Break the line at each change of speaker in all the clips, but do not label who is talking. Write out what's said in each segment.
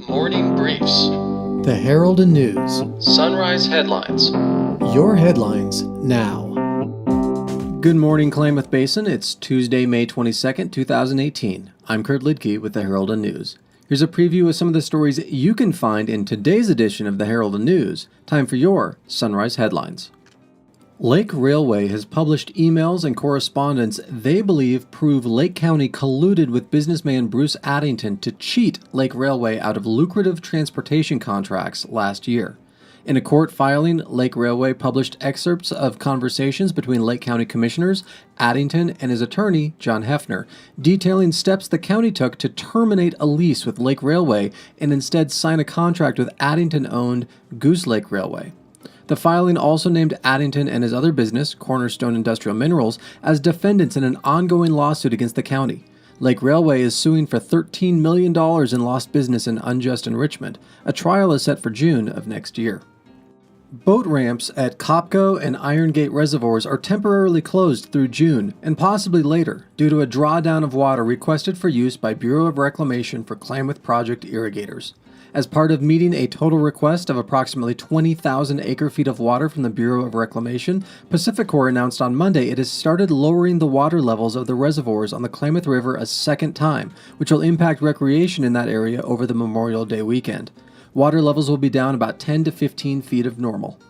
Morning Briefs.
The Herald and News.
Sunrise Headlines.
Your headlines now. Good morning, Klamath Basin. It's Tuesday, May 22nd, 2018. I'm Kurt Liedtke with the Herald and News. Here's a preview of some of the stories you can find in today's edition of the Herald and News. Time for your Sunrise Headlines. Lake Railway has published emails and correspondence they believe prove Lake County colluded with businessman Bruce Addington to cheat Lake Railway out of lucrative transportation contracts last year. In a court filing, Lake Railway published excerpts of conversations between Lake County commissioners Addington and his attorney, John Hefner, detailing steps the county took to terminate a lease with Lake Railway and instead sign a contract with Addington-owned Goose Lake Railway. The filing also named Addington and his other business, Cornerstone Industrial Minerals, as defendants in an ongoing lawsuit against the county. Lake Railway is suing for $13 million in lost business and unjust enrichment. A trial is set for June of next year. Boat ramps at Copco and Iron Gate reservoirs are temporarily closed through June and possibly later due to a drawdown of water requested for use by Bureau of Reclamation for Klamath Project irrigators. As part of meeting a total request of approximately 20,000 acre-feet of water from the Bureau of Reclamation, PacifiCorp announced on Monday it has started lowering the water levels of the reservoirs on the Klamath River a second time, which will impact recreation in that area over the Memorial Day weekend. Water levels will be down about 10 to 15 feet of normal.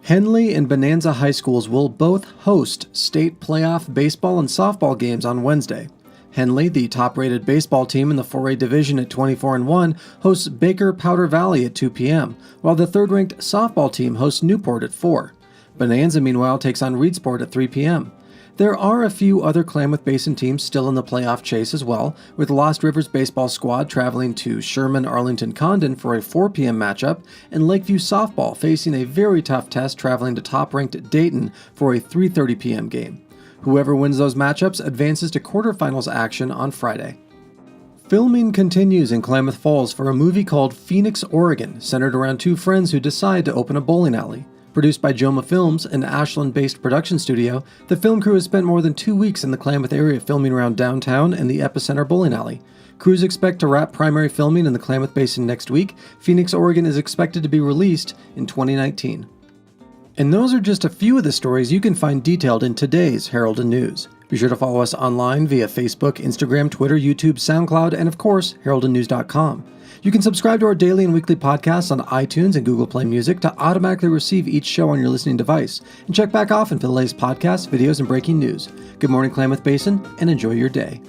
Henley and Bonanza High Schools will both host state playoff baseball and softball games on Wednesday. Henley, the top-rated baseball team in the 4A division at 24-1, hosts Baker Powder Valley at 2 p.m., while the third-ranked softball team hosts Newport at 4. Bonanza, meanwhile, takes on Reedsport at 3 p.m. There are a few other Klamath Basin teams still in the playoff chase as well, with Lost Rivers baseball squad traveling to Sherman-Arlington-Condon for a 4 p.m. matchup, and Lakeview softball facing a very tough test traveling to top-ranked Dayton for a 3:30 p.m. game. Whoever wins those matchups advances to quarterfinals action on Friday. Filming continues in Klamath Falls for a movie called Phoenix, Oregon, centered around two friends who decide to open a bowling alley. Produced by Joma Films, an Ashland-based production studio, the film crew has spent more than 2 weeks in the Klamath area filming around downtown and the Epicenter bowling alley. Crews expect to wrap primary filming in the Klamath Basin next week. Phoenix, Oregon is expected to be released in 2019. And those are just a few of the stories you can find detailed in today's Herald and News. Be sure to follow us online via Facebook, Instagram, Twitter, YouTube, SoundCloud, and of course, heraldandnews.com. You can subscribe to our daily and weekly podcasts on iTunes and Google Play Music to automatically receive each show on your listening device. And check back often for the latest podcasts, videos, and breaking news. Good morning, Klamath Basin, and enjoy your day.